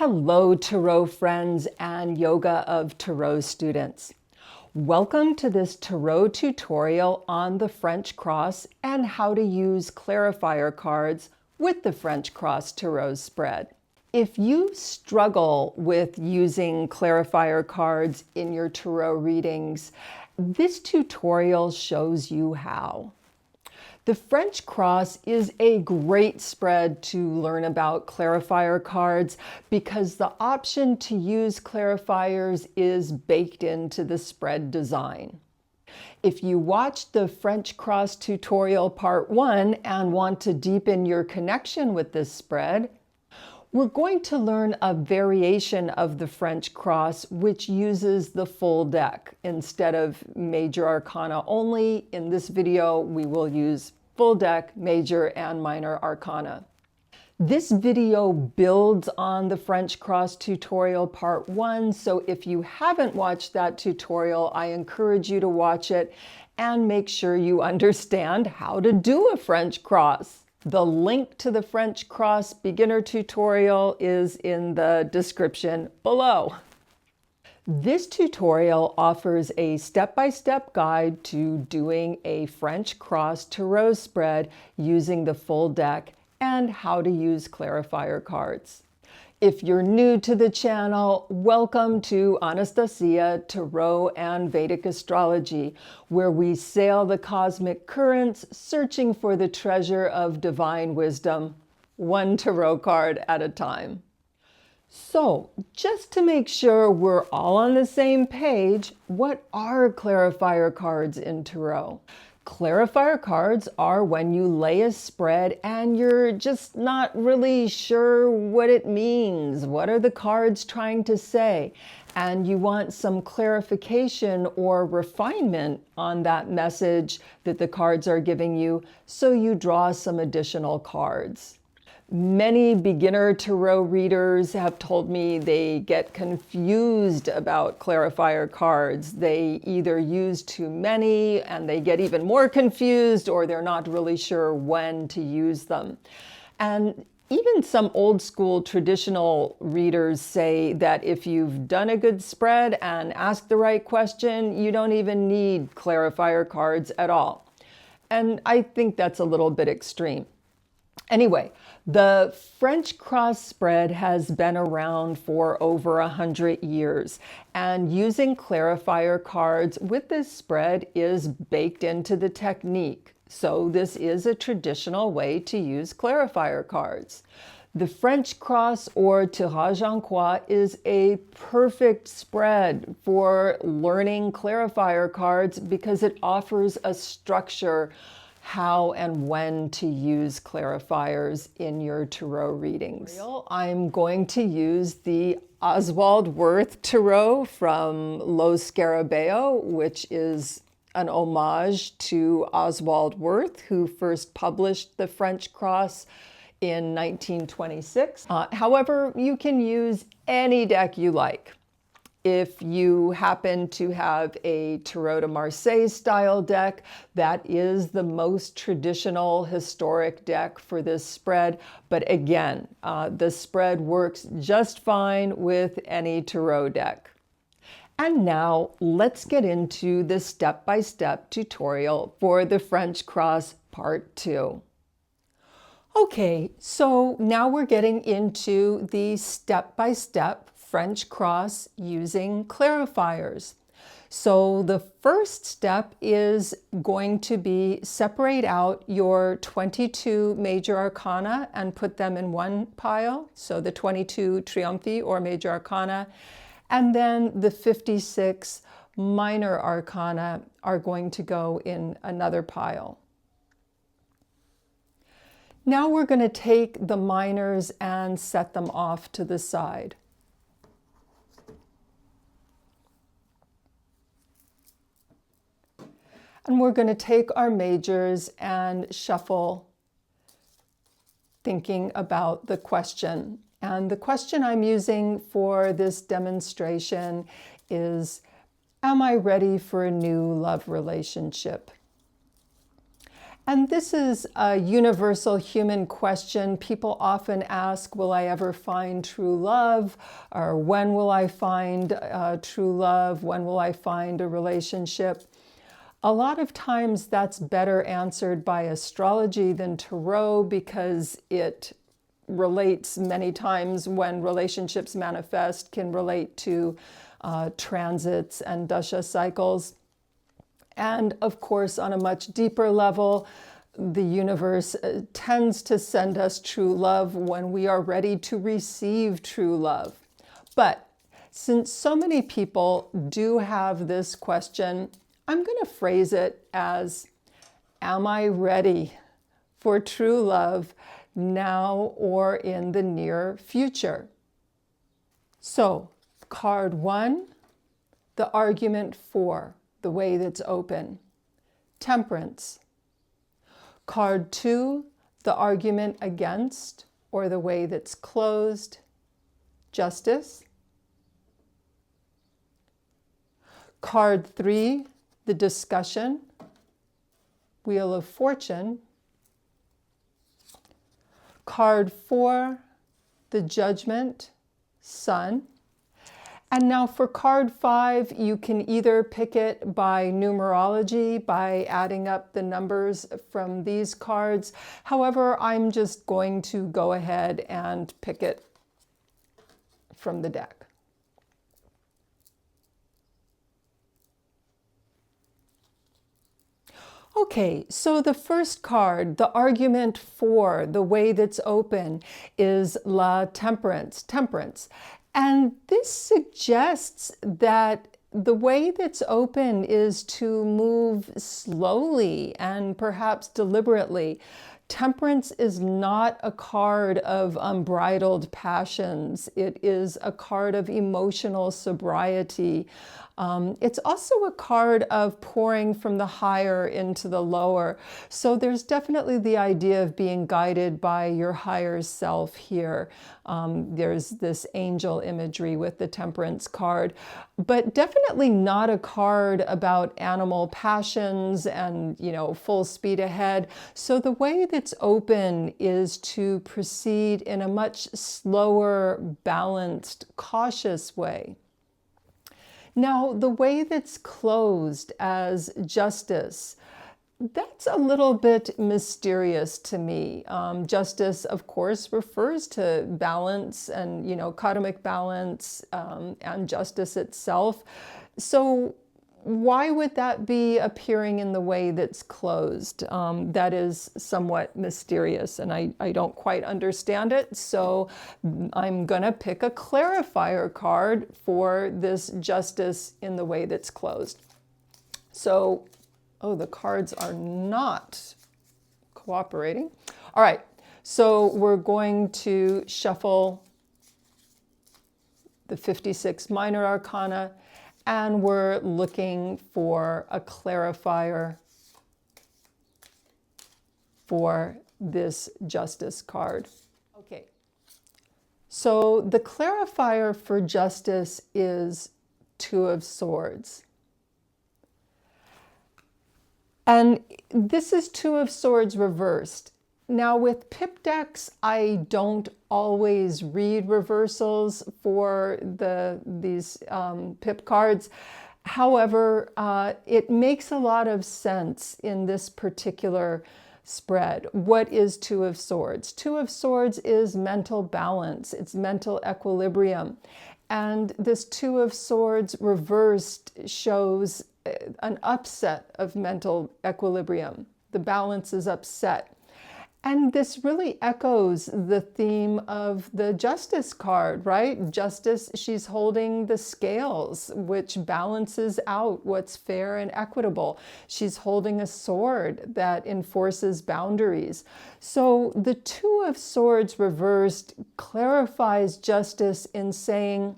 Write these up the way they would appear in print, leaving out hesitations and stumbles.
Hello, Tarot friends and Yoga of Tarot students. Welcome to this Tarot tutorial on the French cross and how to use clarifier cards with the French cross tarot spread. If you struggle with using clarifier cards in your tarot readings, this tutorial shows you how. The French cross is a great spread to learn about clarifier cards because the option to use clarifiers is baked into the spread design. If you watched the French cross tutorial part 1 and want to deepen your connection with this spread, we're going to learn a variation of the French cross which uses the full deck. Instead of Major Arcana only, in this video we will use full deck, Major and Minor Arcana. This video builds on the French cross tutorial part 1, so if you haven't watched that tutorial, I encourage you to watch it and make sure you understand how to do a French cross. The link to the French cross beginner tutorial is in the description below. This tutorial offers a step-by-step guide to doing a French cross tarot spread using the full deck and how to use clarifier cards. If you're new to the channel, welcome to Anastasia, Tarot and Vedic Astrology, where we sail the cosmic currents searching for the treasure of divine wisdom, one tarot card at a time. So, just to make sure we're all on the same page, what are clarifier cards in tarot? Clarifier cards are when you lay a spread and you're just not really sure what it means. What are the cards trying to say? And you want some clarification or refinement on that message that the cards are giving you, so you draw some additional cards. Many beginner tarot readers have told me they get confused about clarifier cards. They either use too many and they get even more confused, or they're not really sure when to use them. And even some old school traditional readers say that if you've done a good spread and asked the right question, you don't even need clarifier cards at all. And I think that's a little bit extreme. Anyway, the French cross spread has been around for over 100 years, and using clarifier cards with this spread is baked into the technique. So this is a traditional way to use clarifier cards. The French cross, or Tirage en Croix, is a perfect spread for learning clarifier cards because it offers a structure how and when to use clarifiers in your tarot readings. I'm going to use the Oswald Wirth tarot from Lo Scarabeo, which is an homage to Oswald Wirth, who first published the French cross in 1926. However, you can use any deck you like. If you happen to have a Tarot de Marseille style deck, that is the most traditional historic deck for this spread. But again, the spread works just fine with any tarot deck. And now let's get into the step-by-step tutorial for the French cross part 2. Okay, so now we're getting into the step-by-step French cross using clarifiers. So the first step is going to be separate out your 22 major arcana and put them in one pile. So the 22 triumphi or major arcana, and then the 56 minor arcana are going to go in another pile. Now we're going to take the minors and set them off to the side. And we're going to take our majors and shuffle, thinking about the question. And the question I'm using for this demonstration is, am I ready for a new love relationship? And this is a universal human question. People often ask, will I ever find true love? Or when will I find true love? When will I find a relationship? A lot of times that's better answered by astrology than tarot, because it relates many times when relationships manifest, can relate to transits and dasha cycles. And of course, on a much deeper level, the universe tends to send us true love when we are ready to receive true love. But since so many people do have this question, I'm going to phrase it as, am I ready for true love now or in the near future? So, card 1, the argument for, the way that's open, Temperance. Card 2, the argument against, or the way that's closed, Justice. Card 3, the discussion, Wheel of Fortune. Card 4, the Judgment, Sun. And now for card 5, you can either pick it by numerology, by adding up the numbers from these cards. However, I'm just going to go ahead and pick it from the deck. Okay, so the first card, the argument for, the way that's open, is La Temperance, Temperance. And this suggests that the way that's open is to move slowly and perhaps deliberately. Temperance is not a card of unbridled passions. It is a card of emotional sobriety. It's also a card of pouring from the higher into the lower. So there's definitely the idea of being guided by your higher self here. There's this angel imagery with the Temperance card, but definitely not a card about animal passions and, full speed ahead. So the way that's open is to proceed in a much slower, balanced, cautious way. Now, the way that's closed as Justice, that's a little bit mysterious to me. Justice, of course, refers to balance and, karmic balance and justice itself. So why would that be appearing in the way that's closed? That is somewhat mysterious, and I don't quite understand it. So I'm going to pick a clarifier card for this Justice in the way that's closed. So, the cards are not cooperating. All right, so we're going to shuffle the 56 minor arcana, and we're looking for a clarifier for this Justice card. Okay, so the clarifier for Justice is Two of Swords. And this is Two of Swords reversed. Now with pip decks, I don't always read reversals for these pip cards. However, it makes a lot of sense in this particular spread. What is Two of Swords? Two of Swords is mental balance. It's mental equilibrium. And this Two of Swords reversed shows an upset of mental equilibrium. The balance is upset. And this really echoes the theme of the Justice card, right? Justice, she's holding the scales, which balances out what's fair and equitable. She's holding a sword that enforces boundaries. So the Two of Swords reversed clarifies Justice in saying,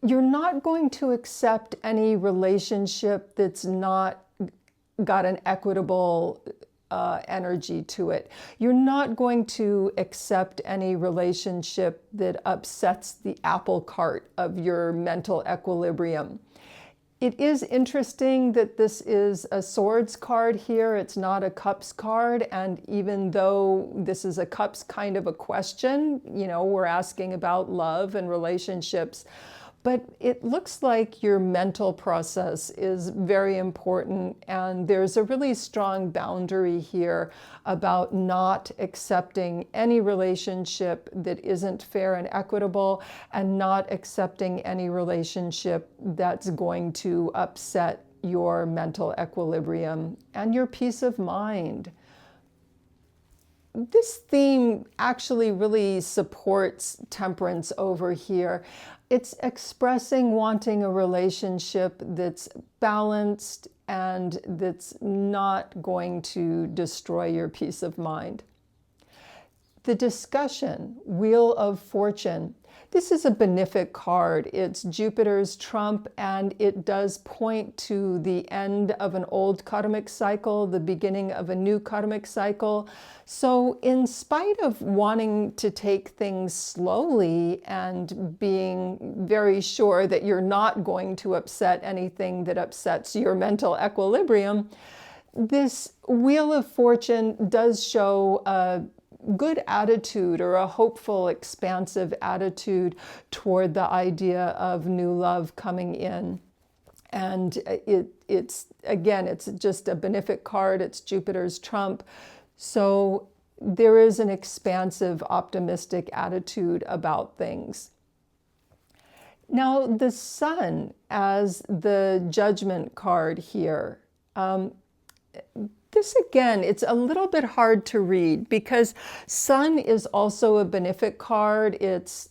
you're not going to accept any relationship that's not got an equitable energy to it. You're not going to accept any relationship that upsets the apple cart of your mental equilibrium. It is interesting that this is a swords card here. It's not a cups card. And even though this is a cups kind of a question, you know, we're asking about love and relationships, but it looks like your mental process is very important. And there's a really strong boundary here about not accepting any relationship that isn't fair and equitable, and not accepting any relationship that's going to upset your mental equilibrium and your peace of mind. This theme actually really supports temperance over here. It's expressing wanting a relationship that's balanced and that's not going to destroy your peace of mind. The discussion, Wheel of Fortune. This is a benefic card. It's Jupiter's trump, and it does point to the end of an old karmic cycle, the beginning of a new karmic cycle. So in spite of wanting to take things slowly and being very sure that you're not going to upset anything that upsets your mental equilibrium, this Wheel of Fortune does show a good attitude, or a hopeful, expansive attitude toward the idea of new love coming in. And it's just a benefic card. It's Jupiter's trump. So there is an expansive, optimistic attitude about things. Now, the Sun as the Judgment card here. This again, it's a little bit hard to read because Sun is also a benefic card. It's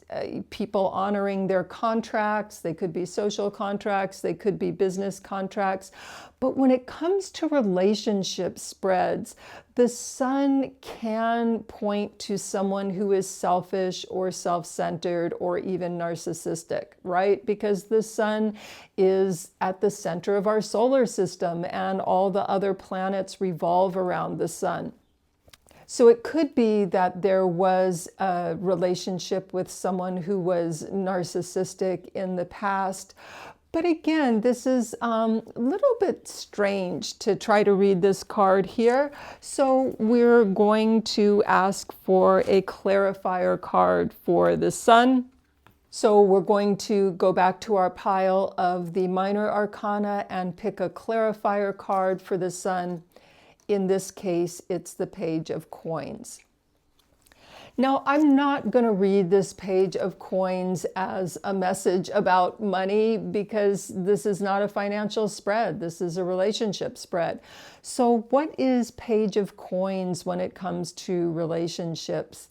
people honoring their contracts. They could be social contracts. They could be business contracts. But when it comes to relationship spreads, the Sun can point to someone who is selfish or self-centered or even narcissistic, right? Because the Sun is at the center of our solar system, and all the other planets revolve around the Sun. So it could be that there was a relationship with someone who was narcissistic in the past. But again, this is a little bit strange to try to read this card here. So we're going to ask for a clarifier card for the Sun. So we're going to go back to our pile of the minor arcana and pick a clarifier card for the Sun. In this case, it's the Page of Coins. Now, I'm not going to read this Page of Coins as a message about money, because this is not a financial spread. This is a relationship spread. So what is Page of Coins when it comes to relationships?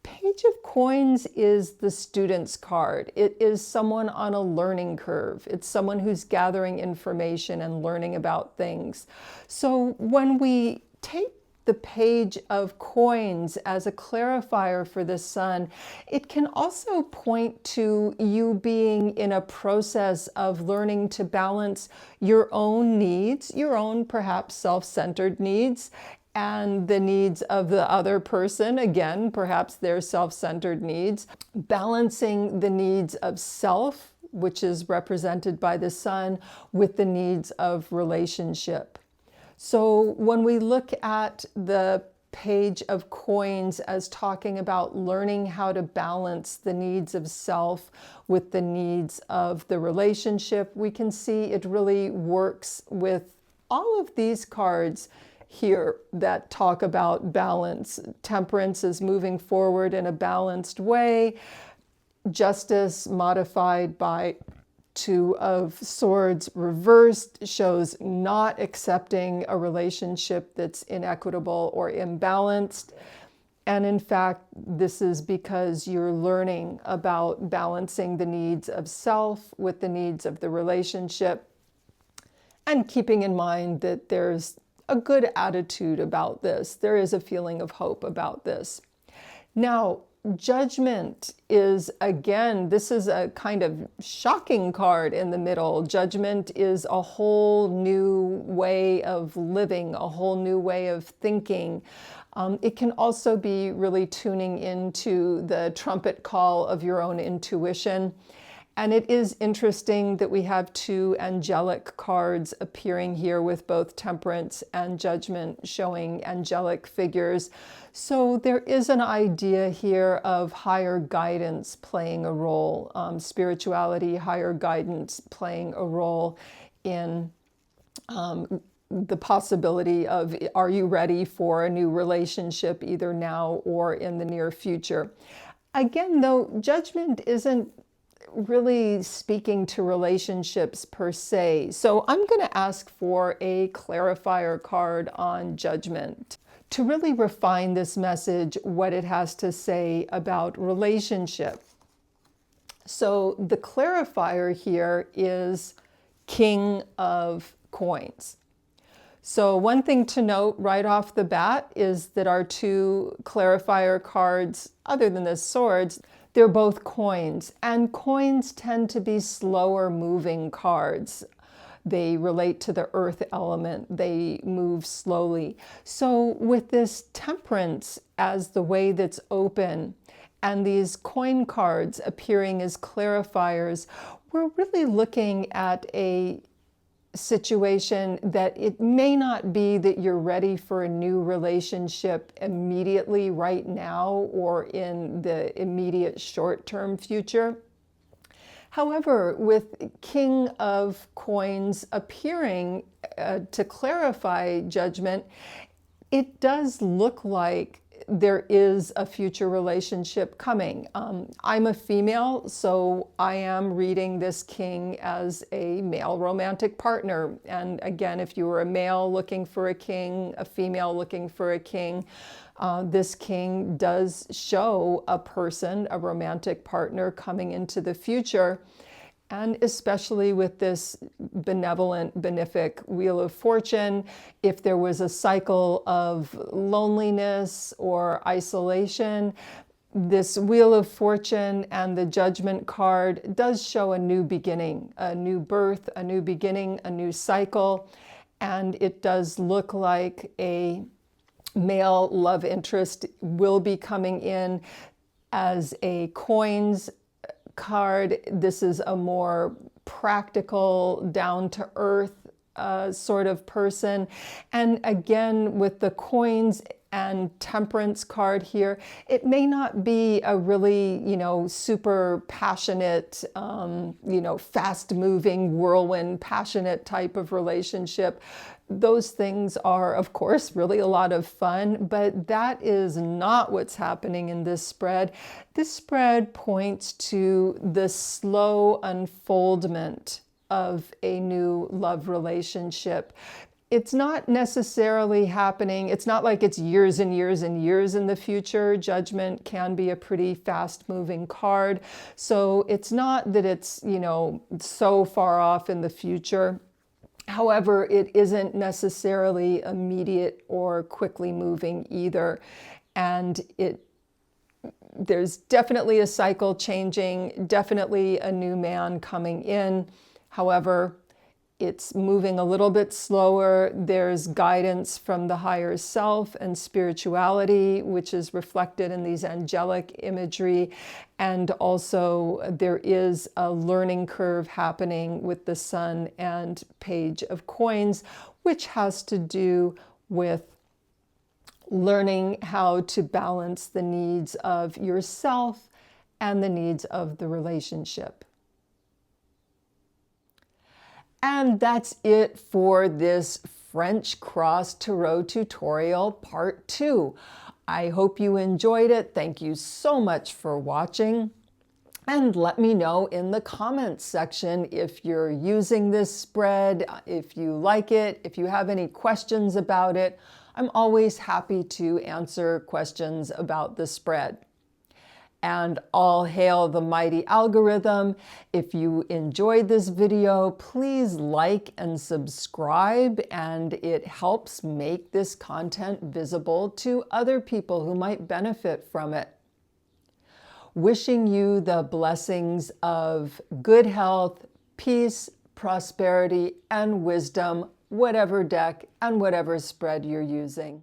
Page of Coins is the student's card. It is someone on a learning curve. It's someone who's gathering information and learning about things. So when we take the Page of Coins as a clarifier for the Sun, it can also point to you being in a process of learning to balance your own needs, your own perhaps self-centered needs, and the needs of the other person, again, perhaps their self-centered needs, balancing the needs of self, which is represented by the Sun, with the needs of relationship. So when we look at the Page of Coins as talking about learning how to balance the needs of self with the needs of the relationship, we can see it really works with all of these cards here that talk about balance. Temperance is moving forward in a balanced way. Justice, modified by Two of Swords reversed, shows not accepting a relationship that's inequitable or imbalanced. And in fact, this is because you're learning about balancing the needs of self with the needs of the relationship, and keeping in mind that there's a good attitude about this. There is a feeling of hope about this. Now, Judgment is, again, this is a kind of shocking card in the middle. Judgment is a whole new way of living, a whole new way of thinking. It can also be really tuning into the trumpet call of your own intuition. And it is interesting that we have two angelic cards appearing here with both Temperance and Judgment, showing angelic figures. So there is an idea here of higher guidance playing a role, spirituality, higher guidance playing a role in the possibility of, are you ready for a new relationship either now or in the near future? Again, though, Judgment isn't really speaking to relationships per se. So I'm going to ask for a clarifier card on Judgment to really refine this message, what it has to say about relationship. So the clarifier here is King of Coins. So one thing to note right off the bat is that our two clarifier cards, other than the swords, they're both coins, and coins tend to be slower moving cards. They relate to the earth element. They move slowly. So with this Temperance as the way that's open, and these coin cards appearing as clarifiers, we're really looking at a situation that it may not be that you're ready for a new relationship immediately right now or in the immediate short-term future. However, with King of Coins appearing to clarify Judgment, it does look like there is a future relationship coming. I'm a female, so I am reading this king as a male romantic partner. And again, if you were a male looking for a king, a female looking for a king, this king does show a person, a romantic partner coming into the future. And especially with this benevolent, benefic Wheel of Fortune, if there was a cycle of loneliness or isolation, this Wheel of Fortune and the Judgment card does show a new beginning, a new birth, a new beginning, a new cycle. And it does look like a male love interest will be coming in as a coins card. This is a more practical, down-to-earth sort of person. And again, with the coins and Temperance card here, it may not be a really, super passionate, fast-moving, whirlwind, passionate type of relationship. Those things are, of course, really a lot of fun, but that is not what's happening in this spread. This spread points to the slow unfoldment of a new love relationship. It's not necessarily happening. It's not like it's years and years and years in the future. Judgment can be a pretty fast-moving card. So it's not that it's, so far off in the future. However, it isn't necessarily immediate or quickly moving either. And there's definitely a cycle changing, definitely a new man coming in. However, it's moving a little bit slower. There's guidance from the higher self and spirituality, which is reflected in these angelic imagery. And also there is a learning curve happening with the Sun and Page of Coins, which has to do with learning how to balance the needs of yourself and the needs of the relationship. And that's it for this French Cross Tarot tutorial part 2. I hope you enjoyed it. Thank you so much for watching. And let me know in the comments section if you're using this spread, if you like it, if you have any questions about it. I'm always happy to answer questions about the spread. And all hail the mighty algorithm. If you enjoyed this video, please like and subscribe, and it helps make this content visible to other people who might benefit from it. Wishing you the blessings of good health, peace, prosperity, and wisdom, whatever deck and whatever spread you're using.